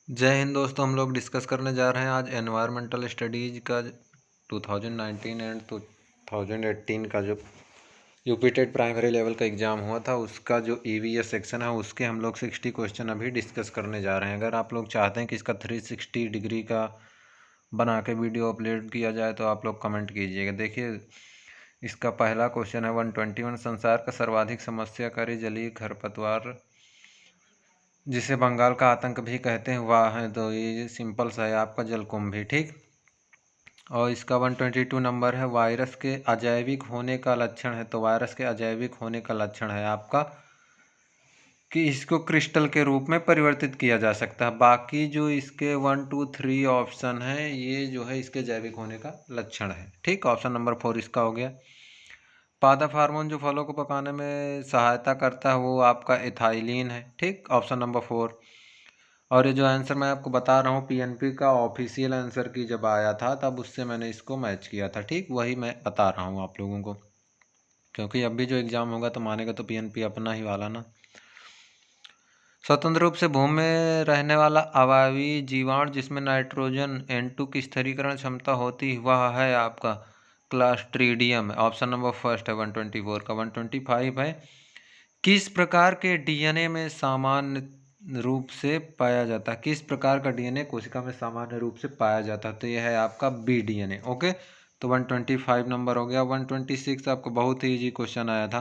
जय हिंद दोस्तों। हम लोग डिस्कस करने जा रहे हैं आज एनवायरमेंटल स्टडीज़ का 2019 एंड 2018 का जो यूपी टेट प्राइमरी लेवल का एग्ज़ाम हुआ था उसका जो ईवीएस सेक्शन है उसके हम लोग 60 क्वेश्चन अभी डिस्कस करने जा रहे हैं। अगर आप लोग चाहते हैं कि इसका 360 डिग्री का बना के वीडियो अपलोड किया जाए तो आप लोग कमेंट कीजिएगा। देखिए, इसका पहला क्वेश्चन है 121। संसार का सर्वाधिक समस्याकारी जलीय खरपतवार जिसे बंगाल का आतंक भी कहते हैं वह है, तो ये सिंपल सा है आपका जलकुंभी। ठीक। और इसका 122 नंबर है वायरस के अजैविक होने का लक्षण है, तो वायरस के अजैविक होने का लक्षण है आपका कि इसको क्रिस्टल के रूप में परिवर्तित किया जा सकता है। बाकी जो इसके 1 2 3 ऑप्शन है ये जो है इसके जैविक होने का लक्षण है। ठीक। ऑप्शन नंबर 4 इसका हो गया। पादप हार्मोन जो फलों को पकाने में सहायता करता है वो आपका एथाइलिन है। ठीक। Option number 4। और ये जो आंसर मैं आपको बता रहा हूँ पीएनपी का ऑफिशियल आंसर की जब आया था तब उससे मैंने इसको मैच किया था। ठीक। वही मैं बता रहा हूँ आप लोगों को, क्योंकि अब भी जो एग्ज़ाम होगा तो मानेगा तो पीएनपी अपना ही वाला ना। स्वतंत्र रूप से भूमि में रहने वाला अवायवीय जीवाणु जिसमें नाइट्रोजन N2 की स्थिरीकरण क्षमता होती है वह है आपका क्लास्ट्रीडियम। ऑप्शन नंबर फर्स्ट है 124 का। 125 है किस प्रकार के डीएनए में सामान्य रूप से पाया जाता है, किस प्रकार का डीएनए कोशिका में सामान्य रूप से पाया जाता है, तो यह है आपका बी डीएनए। ओके, तो 125 नंबर हो गया। 126 आपको बहुत ही इजी क्वेश्चन आया था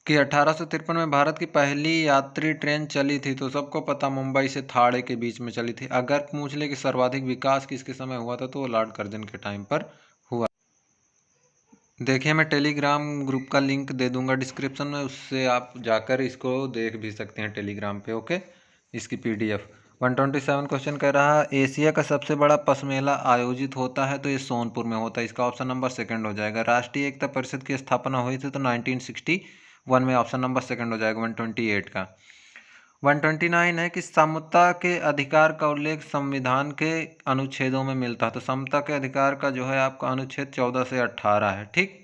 कि 1853 में भारत की पहली यात्री ट्रेन चली थी, तो सबको पता मुंबई से थाड़े के बीच में चली थी। अगर पूछ ले कि सर्वाधिक विकास किसके समय हुआ था तो वो लॉर्ड कर्जन के टाइम पर हुआ। देखिए, मैं टेलीग्राम ग्रुप का लिंक दे दूंगा डिस्क्रिप्शन में, उससे आप जाकर इसको देख भी सकते हैं टेलीग्राम पे। ओके, इसकी पीडीएफ। 127 क्वेश्चन कह रहा है एशिया का सबसे बड़ा पशमेला आयोजित होता है, तो ये सोनपुर में होता है। इसका ऑप्शन नंबर सेकंड हो जाएगा। राष्ट्रीय एकता परिषद की स्थापना हुई थी तो 1961 में। ऑप्शन नंबर सेकंड हो जाएगा 128 का। 129 है कि समता के अधिकार का उल्लेख संविधान के अनुच्छेदों में मिलता है, तो समता के अधिकार का जो है आपका अनुच्छेद 14 से 18 है। ठीक।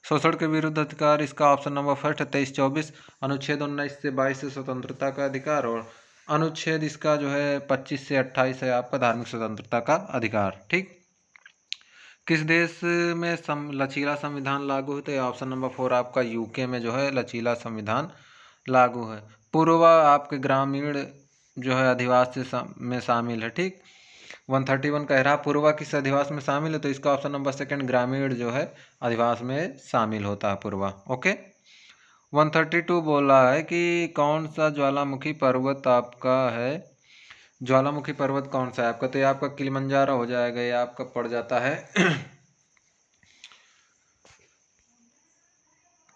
शोषण के विरुद्ध अधिकार इसका ऑप्शन नंबर फर्स्ट है 23-24। अनुच्छेद 19 से 22 से स्वतंत्रता का अधिकार, और अनुच्छेद इसका जो है 25 से 28 है आपका धार्मिक स्वतंत्रता का अधिकार। ठीक। किस देश में लचीला संविधान लागू है, तो ऑप्शन नंबर 4 आपका यूके में जो है लचीला संविधान लागू है। पूर्व आपके ग्रामीण जो है अधिवास में शामिल है। ठीक। 131 कह रहा पूर्वा किस अधिवास में शामिल है, तो इसका ऑप्शन नंबर सेकंड ग्रामीण जो है अधिवास में शामिल होता है पूर्वा। ओके। 132 बोल रहा है कि कौन सा ज्वालामुखी पर्वत आपका है, ज्वालामुखी पर्वत कौन सा है आपका, तो ये आपका किलिमंजारो हो जाएगा। ये आपका पड़ जाता है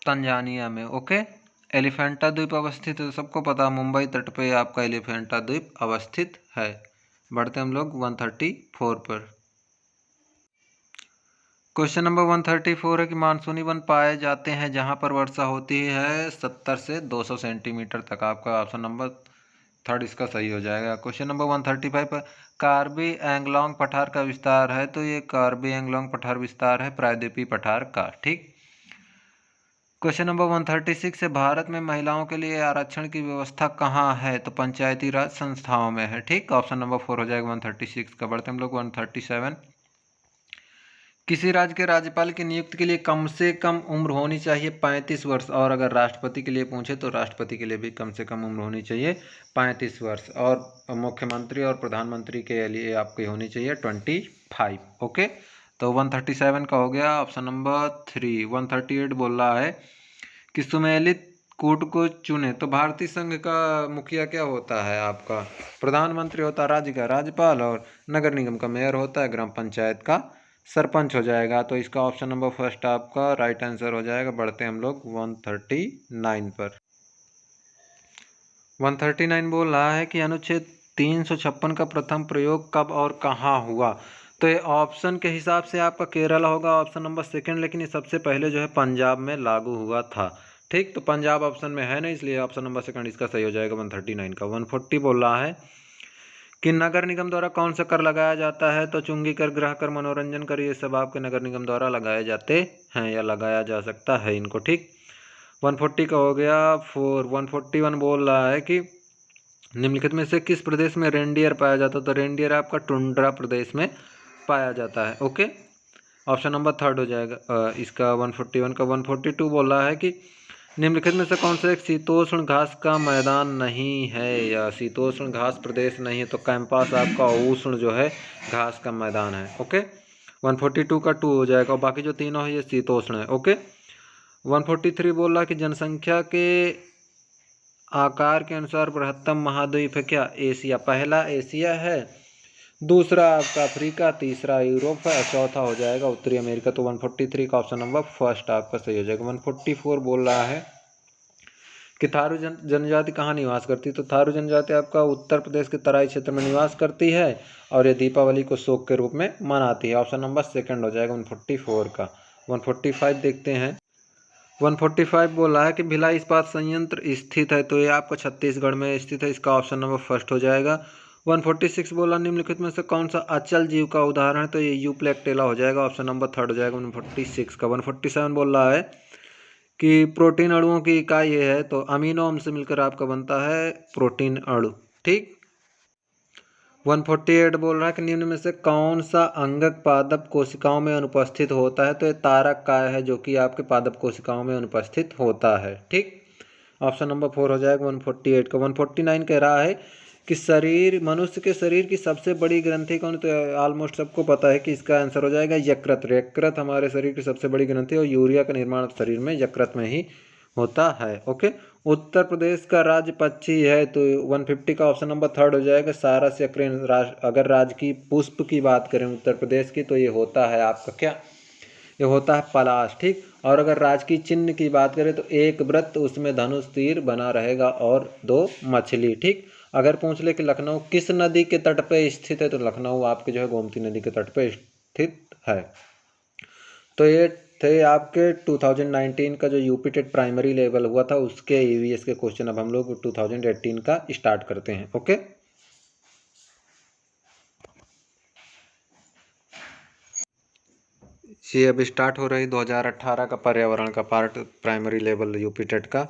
तंजानिया में। ओके। एलिफेंटा द्वीप अवस्थित है, सबको पता मुंबई तट पे आपका एलिफेंटा द्वीप अवस्थित है। बढ़ते हम लोग 134 पर। क्वेश्चन नंबर 134 है कि मानसूनी वन पाए जाते हैं जहां पर वर्षा होती है 70 से 200 सेंटीमीटर तक। आपका ऑप्शन नंबर थर्ड इसका सही हो जाएगा। क्वेश्चन नंबर 135 पर कार्बी एंगलोंग पठार का विस्तार है, तो ये कार्बी एंगलोंग पठार विस्तार है प्रायद्वीपीय पठार का। ठीक। क्वेश्चन नंबर 136 से भारत में महिलाओं के लिए आरक्षण की व्यवस्था कहाँ है, तो पंचायती राज संस्थाओं में है। ठीक। ऑप्शन नंबर 4 हो जाएगा 136 का। बढ़ते हम लोग 137। किसी राज्य के राज्यपाल की नियुक्ति के लिए कम से कम उम्र होनी चाहिए 35 वर्ष, और अगर राष्ट्रपति के लिए पूछे तो राष्ट्रपति के लिए भी कम से कम उम्र होनी चाहिए 35 वर्ष, और मुख्यमंत्री और प्रधानमंत्री के लिए आपकी होनी चाहिए 25। ओके, तो 137 का हो गया ऑप्शन नंबर 3। 138 बोल रहा है कि सुमेलित कूट को चुने, तो भारतीय संघ का मुखिया क्या होता है आपका, प्रधानमंत्री होता है, राज्य का राज्यपाल, और नगर निगम का मेयर होता है, ग्राम पंचायत का सरपंच हो जाएगा। तो इसका ऑप्शन नंबर फर्स्ट आपका राइट आंसर हो जाएगा। बढ़ते हैं हम लोग 139 पर। 139 बोल रहा है कि अनुच्छेद 356 का प्रथम प्रयोग कब और कहाँ हुआ, तो ये ऑप्शन के हिसाब से आपका केरल होगा ऑप्शन नंबर सेकंड, लेकिन ये सबसे पहले जो है पंजाब में लागू हुआ था। ठीक, तो पंजाब ऑप्शन में है नहीं, इसलिए ऑप्शन नंबर सेकंड इसका सही हो जाएगा 139 का। 140 बोल रहा है कि नगर निगम द्वारा कौन सा कर लगाया जाता है, तो चुंगी कर, गृह कर, मनोरंजन कर, ये सब आपके नगर निगम द्वारा लगाए जाते हैं या लगाया जा सकता है इनको। ठीक। 140 का हो गया 4। 141 बोल रहा है कि निम्नलिखित में से किस प्रदेश में रेनडियर पाया जाता है? तो रेनडियर आपका टुंड्रा प्रदेश में पाया जाता है। ओके, ऑप्शन नंबर थर्ड हो जाएगा इसका 141 का। 142 बोल रहा है कि निम्नलिखित में से कौन सा एक शीतोष्ण घास का मैदान नहीं है या शीतोष्ण घास प्रदेश नहीं है? तो कैंपस आपका उष्ण जो है घास का मैदान है। ओके, 142 का 2 हो जाएगा और बाकी जो तीनों है ये शीतोष्ण है। ओके, 143 बोल रहा है कि जनसंख्या के आकार के अनुसार बृहत्तम महाद्वीप है क्या? एशिया। पहला एशिया है, दूसरा आपका अफ्रीका, तीसरा यूरोप है और चौथा हो जाएगा उत्तरी अमेरिका। तो 143 का ऑप्शन नंबर फर्स्ट आपका सही हो जाएगा। 144 बोल रहा है कि थारू जनजाति कहाँ निवास करती है? तो थारू जनजाति आपका उत्तर प्रदेश के तराई क्षेत्र में निवास करती है और ये दीपावली को शोक के रूप में मनाती है। ऑप्शन नंबर सेकंड हो जाएगा 144 का। 145 देखते हैं। 145 बोल रहा है कि भिलाई इस्पात संयंत्र स्थित है, तो ये आपका छत्तीसगढ़ में स्थित है। इसका ऑप्शन नंबर फर्स्ट हो जाएगा। 146 बोला निम्नलिखित में से कौन सा अचल जीव का उदाहरण है? तो ये यूप्लेक्टेला हो जाएगा। ऑप्शन नंबर थर्ड हो जाएगा 146 का। 147 बोल रहा है कि प्रोटीन अणुओं की इकाई ये है, तो अमीनो अम्ल से मिलकर आपका बनता है प्रोटीन अणु। ठीक। 148 बोल रहा है कि निम्न में से कौन सा अंगक पादप कोशिकाओं में अनुपस्थित होता है? तो ये तारक काय है जो कि आपके पादप कोशिकाओं में अनुपस्थित होता है। ठीक, ऑप्शन नंबर 4 हो जाएगा 148 का। 149 कह रहा है कि मनुष्य के शरीर की सबसे बड़ी ग्रंथि कौन? तो ऑलमोस्ट सबको पता है कि इसका आंसर हो जाएगा यकृत। यकृत हमारे शरीर की सबसे बड़ी ग्रंथि है और यूरिया का निर्माण शरीर में यकृत में ही होता है। ओके, उत्तर प्रदेश का राज्य पक्षी है, तो 150 का ऑप्शन नंबर थर्ड हो जाएगा सारस या क्रेन। अगर राज की पुष्प की बात करें उत्तर प्रदेश की, तो ये होता है आपका क्या? ये होता है पलाश। ठीक, और अगर राजकीय चिन्ह की बात करें तो एक वृत्त, उसमें धनुष तीर बना रहेगा और 2 मछली। ठीक, अगर पूछ ले कि लखनऊ किस नदी के तट पे स्थित है, तो लखनऊ आपके जो है गोमती नदी के तट पे स्थित है। तो ये थे आपके 2019 का जो यूपी टेट प्राइमरी लेवल हुआ था उसके ईवीएस के क्वेश्चन। अब हम लोग 2018 का स्टार्ट करते हैं। ओके, ये अब स्टार्ट हो रही 2018 का पर्यावरण का part primary level UP TET का।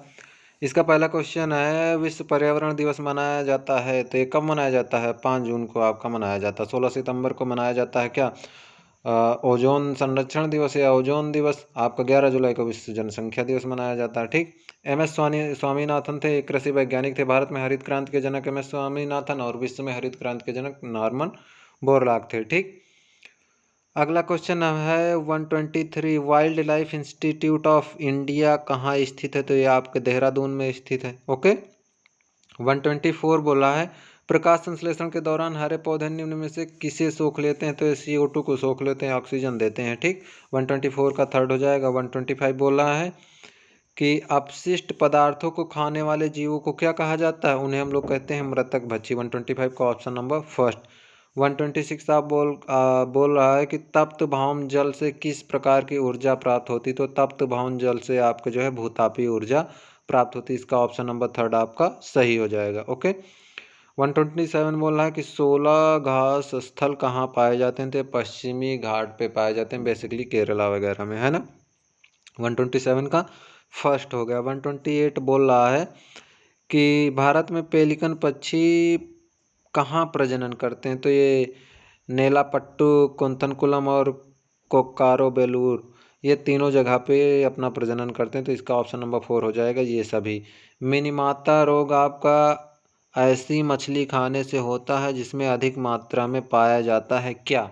इसका पहला क्वेश्चन है, विश्व पर्यावरण दिवस मनाया जाता है, तो ये कब मनाया जाता है? 5 जून को आपका मनाया जाता है। 16 सितंबर को मनाया जाता है क्या? ओजोन संरक्षण दिवस या ओजोन दिवस। आपका 11 जुलाई को विश्व जनसंख्या दिवस मनाया जाता है। ठीक, MS स्वामीनाथन थे, एक कृषि वैज्ञानिक थे। भारत में हरित क्रांति के जनक MS स्वामीनाथन और विश्व में हरित क्रांति के जनक नॉर्मन बोरलॉग थे। ठीक, अगला क्वेश्चन है 123, wild life institute of India कहाँ स्थित है? तो ये आपके देहरादून में स्थित है। ओके, 124 बोला है, प्रकाश संश्लेषण के दौरान हरे पौधे निम्न में से किसे सोख लेते हैं? तो CO2 को सोख लेते हैं, ऑक्सीजन देते हैं। ठीक, 124 का थर्ड हो जाएगा। 125 बोल रहा है कि अपशिष्ट पदार्थों को खाने वाले जीवों को क्या कहा जाता है? उन्हें हम लोग कहते हैं मृतक भक्षी। 125 का ऑप्शन नंबर फर्स्ट। 126 आप बोल रहा है कि तप्त भौम जल से किस प्रकार की ऊर्जा प्राप्त होती? तो तप्त भौम जल से आपके जो है भूतापीय ऊर्जा प्राप्त होती है। इसका ऑप्शन नंबर थर्ड आपका सही हो जाएगा। ओके, 127 बोल रहा है कि 16 घास स्थल कहाँ पाए जाते हैं? तो पश्चिमी घाट पे पाए जाते हैं, बेसिकली केरला वगैरह में, है ना। 127 का फर्स्ट हो गया। 128 बोल रहा है कि भारत में पेलिकन पक्षी कहाँ प्रजनन करते हैं? तो ये नेलापट्टू, कुंतनकुलम और कोक्कारो बेलूर, ये तीनों जगह पे अपना प्रजनन करते हैं। तो इसका ऑप्शन नंबर 4 हो जाएगा ये सभी। मिनीमाता रोग आपका ऐसी मछली खाने से होता है जिसमें अधिक मात्रा में पाया जाता है क्या?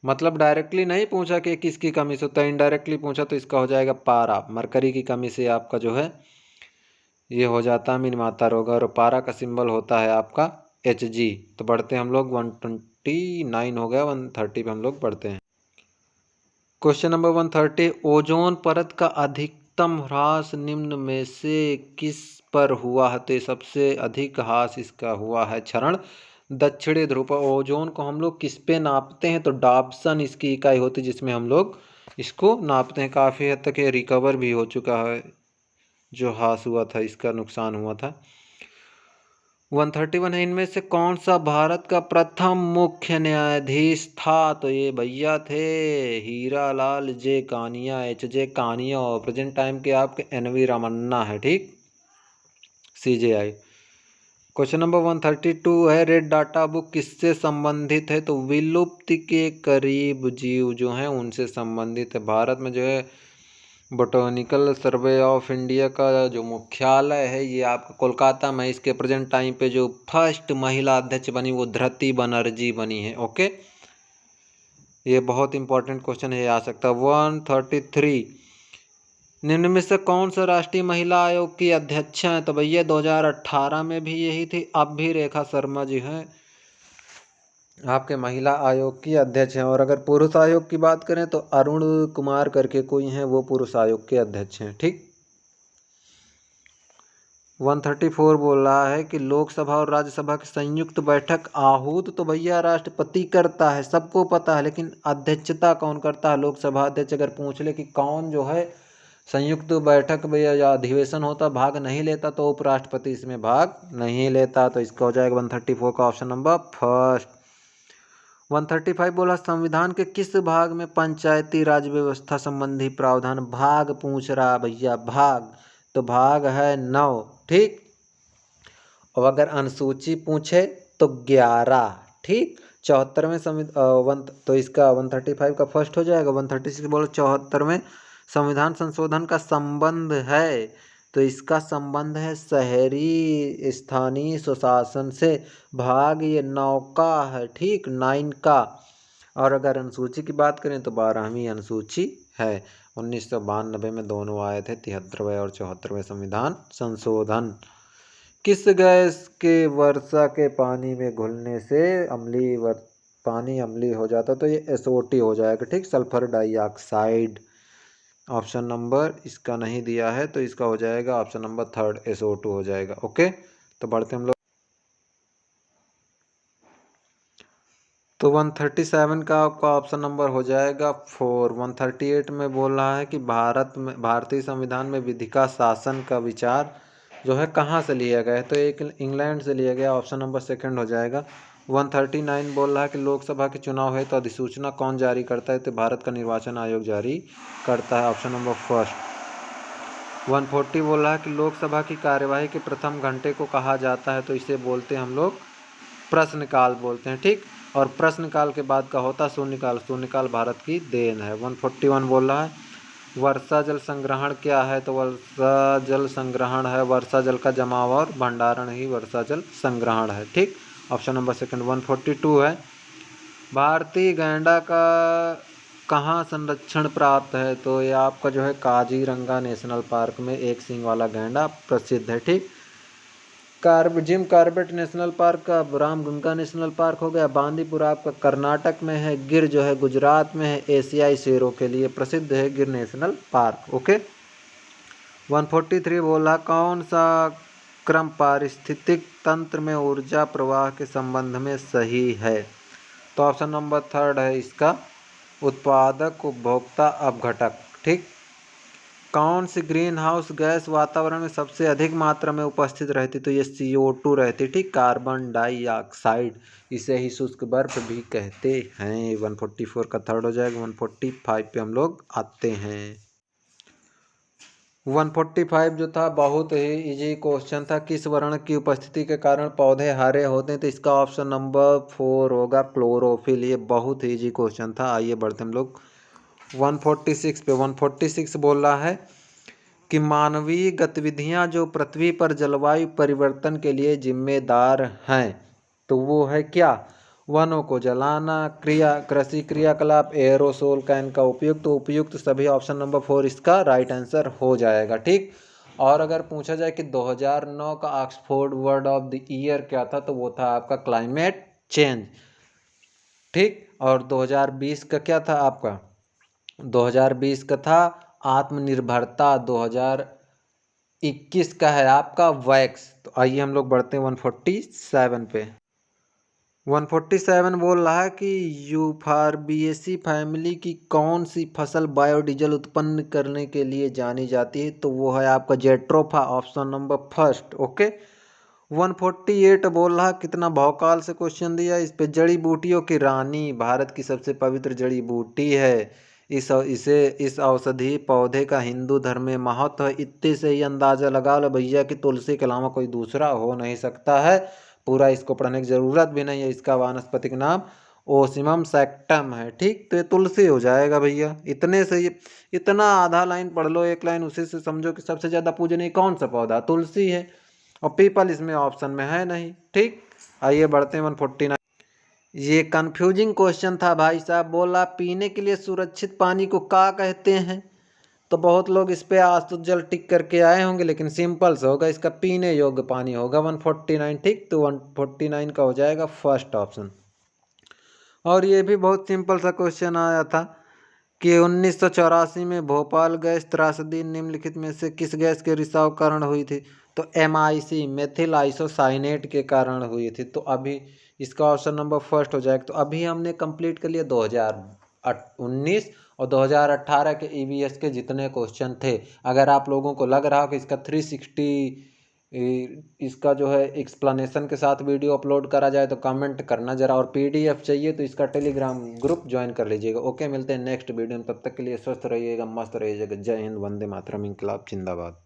मतलब डायरेक्टली नहीं पूछा कि किसकी कमी से होता है, इनडायरेक्टली पूछा, तो इसका हो जाएगा पारा, मरकरी की कमी से आपका जो है ये हो जाता है मिनीमाता रोग। और पारा का सिंबल होता है आपका Hg। तो बढ़ते हम लोग 129 हो गया, 130 पे हम लोग बढ़ते हैं। क्वेश्चन नंबर 130, ओजोन परत का अधिकतम ह्रास निम्न में से किस पर हुआ है? तो सबसे अधिक ह्रास इसका हुआ है क्षरण दक्षिणी ध्रुव पर। ओजोन को हम लोग किस पे नापते हैं? तो डॉप्सन इसकी इकाई होती है जिसमें हम लोग इसको नापते हैं। काफ़ी हद तक ये रिकवर भी हो चुका है, जो ह्रास हुआ था इसका, नुकसान हुआ था। 131 है, इनमें से कौन सा भारत का प्रथम मुख्य न्यायाधीश था? तो ये भैया थे हीरालाल जे कानिया, HJ कानिया, और प्रेजेंट टाइम के आपके NV रामन्ना है। ठीक, CJI। क्वेश्चन नंबर 132 है, रेड डाटा बुक किससे संबंधित है? तो विलुप्ति के करीब जीव जो हैं उनसे संबंधित है। भारत में जो है बोटैनिकल सर्वे ऑफ इंडिया का जो मुख्यालय है ये आपका कोलकाता में। इसके प्रेजेंट टाइम पे जो फर्स्ट महिला अध्यक्ष बनी वो धृति बनर्जी बनी है। ओके, ये बहुत इंपॉर्टेंट क्वेश्चन है, आ सकता है। 133, निम्न में से कौन सा राष्ट्रीय महिला आयोग की अध्यक्ष हैं? तो भैया 2018 में भी यही थी, अब भी रेखा शर्मा जी हैं आपके महिला आयोग की अध्यक्ष हैं। और अगर पुरुष आयोग की बात करें तो अरुण कुमार करके कोई हैं, वो पुरुष आयोग के अध्यक्ष हैं। ठीक। 134 बोल रहा है कि लोकसभा और राज्यसभा की संयुक्त बैठक आहूत तो भैया राष्ट्रपति करता है, सबको पता है, लेकिन अध्यक्षता कौन करता है? लोकसभा अध्यक्ष। अगर पूछ ले कि कौन जो है संयुक्त बैठक में या अधिवेशन होता भाग नहीं लेता, तो उपराष्ट्रपति इसमें भाग नहीं लेता। तो इसका हो जाएगा 134 का ऑप्शन नंबर फर्स्ट। 135 बोला, संविधान के किस भाग में पंचायती राज व्यवस्था संबंधी प्रावधान? भाग पूछ रहा भैया, भाग, तो भाग है 9। ठीक। और अगर अनुसूची पूछे तो 11। ठीक। 74वें तो इसका 135 का फर्स्ट हो जाएगा। 136 बोलो 74वें संविधान संशोधन का संबंध है, तो इसका संबंध है शहरी स्थानीय स्वशासन से। भाग ये 9 का है। ठीक, 9 का। और अगर अनुसूची की बात करें तो 12वीं अनुसूची है। 1992 में दोनों आए थे, 73वें और 74वें संविधान संशोधन। किस गैस के वर्षा के पानी में घुलने से पानी अम्लीय हो जाता? तो ये SO2 हो जाएगा। ठीक, सल्फर डाइऑक्साइड। ऑप्शन नंबर इसका नहीं दिया है, तो इसका हो जाएगा ऑप्शन नंबर थर्ड, SO2 हो जाएगा। ओके, तो बढ़ते हम लोग। तो 137 का आपका ऑप्शन नंबर हो जाएगा 4। 138 में बोल रहा है कि भारतीय संविधान में विधिका शासन का विचार जो है कहाँ से लिया गया है? तो एक इंग्लैंड से लिया गया, ऑप्शन नंबर सेकंड हो जाएगा। 139 बोल रहा है कि लोकसभा के चुनाव है तो अधिसूचना कौन जारी करता है? तो भारत का निर्वाचन आयोग जारी करता है, ऑप्शन नंबर फर्स्ट। 140 बोल रहा है कि लोकसभा की कार्यवाही के प्रथम घंटे को कहा जाता है? तो इसे बोलते हैं हम लोग प्रश्नकाल बोलते हैं। ठीक, और प्रश्नकाल के बाद का होता शून्यकाल। शून्यकाल भारत की देन है। 141 बोल रहा है वर्षा जल संग्रहण क्या है? तो वर्षा जल संग्रहण है वर्षा जल का जमाव और भंडारण ही वर्षा जल संग्रहण है। ठीक, ऑप्शन नंबर सेकंड। 142 है भारतीय गैंडा का कहाँ संरक्षण प्राप्त है? तो ये आपका जो है काजीरंगा नेशनल पार्क में एक सींग वाला गैंडा प्रसिद्ध है। ठीक, जिम कॉर्बेट नेशनल पार्क का रामगंगा नेशनल पार्क हो गया। बांदीपुर आपका कर्नाटक में है। गिर जो है गुजरात में है। एशियाई शेरों के लिए प्रसिद्ध है गिर नेशनल पार्क। ओके। 143 बोला कौन सा क्रम पारिस्थितिक तंत्र में ऊर्जा प्रवाह के संबंध में सही है? तो ऑप्शन नंबर थर्ड है इसका, उत्पादक उपभोक्ता अपघटक। ठीक, कौन सी ग्रीन हाउस गैस वातावरण में सबसे अधिक मात्रा में उपस्थित रहती? तो ये CO2 रहती। ठीक, कार्बन डाइऑक्साइड, इसे ही शुष्क बर्फ भी कहते हैं। 144 का थर्ड हो जाएगा। 145 पे हम लोग आते हैं। 145 जो था बहुत ही इजी क्वेश्चन था। किस वर्ण की उपस्थिति के कारण पौधे हरे होते हैं? तो इसका ऑप्शन नंबर 4 होगा, क्लोरोफिल। ये बहुत ही इजी क्वेश्चन था। आइए बढ़ते हम लोग 146 पे। 146 बोल रहा है कि मानवीय गतिविधियां जो पृथ्वी पर जलवायु परिवर्तन के लिए जिम्मेदार हैं, तो वो है क्या? वनों को जलाना, कृषि क्रियाकलाप, एयरोसोल कैन का उपयोग। तो उपयुक्त सभी ऑप्शन नंबर 4 इसका राइट आंसर हो जाएगा। ठीक, और अगर पूछा जाए कि 2009 का Oxford word of the year क्या था? तो वो था आपका क्लाइमेट चेंज। ठीक, और 2020 का क्या था आपका? 2020 का था आत्मनिर्भरता। 2021 का है आपका वैक्स। तो आइए हम लोग बढ़ते हैं 147 पे। 147 बोल रहा है कि यूफॉर्बिएसी फैमिली की कौन सी फसल बायोडीजल उत्पन्न करने के लिए जानी जाती है? तो वो है आपका jatropha, option number first. Okay. 148 बोल रहा कितना भौकाल से क्वेश्चन दिया इस पे। जड़ी बूटियों की रानी, भारत की सबसे पवित्र जड़ी बूटी है। इस औषधि पौधे का हिंदू धर्म में महत्व है। इतने से ही अंदाजा लगा लो भैया कि तुलसी के अलावा कोई दूसरा हो नहीं सकता है। पूरा इसको पढ़ने की ज़रूरत भी नहीं है। इसका वानस्पतिक नाम ओसिमम सैक्टम है। ठीक, तो ये तुलसी हो जाएगा भैया। इतने से ये इतना आधा लाइन पढ़ लो, एक लाइन उसी से समझो कि सबसे ज़्यादा पूजनीय कौन सा पौधा, तुलसी है। और पीपल इसमें ऑप्शन में है नहीं। ठीक, आइए बढ़ते हैं 149। ये कंफ्यूजिंग क्वेश्चन था भाई साहब। बोला पीने के लिए सुरक्षित पानी को क्या कहते हैं। तो बहुत लोग इस पे आज तो जल टिक करके आए होंगे, लेकिन सिंपल से होगा, इसका पीने योग्य पानी होगा 149। ठीक, तो 149 का हो जाएगा फर्स्ट ऑप्शन। और ये भी बहुत सिंपल सा क्वेश्चन आया था कि 1984 में भोपाल गैस त्रासदी निम्नलिखित में से किस गैस के रिसाव कारण हुई थी। तो MIC मेथिल आइसोसाइनेट के कारण हुई थी। तो अभी इसका ऑप्शन नंबर फर्स्ट हो जाएगा। तो अभी हमने कंप्लीट कर लिया 2019 और 2018 के EVS के जितने क्वेश्चन थे। अगर आप लोगों को लग रहा हो कि इसका 360 इसका जो है एक्सप्लेनेशन के साथ वीडियो अपलोड करा जाए तो कमेंट करना ज़रा। और PDF चाहिए तो इसका टेलीग्राम ग्रुप ज्वाइन कर लीजिएगा। ओके, मिलते हैं नेक्स्ट वीडियो में। तब तक के लिए स्वस्थ रहिएगा, मस्त रहिएगा। जय हिंद, वंदे मातरम, इंकलाब जिंदाबाद।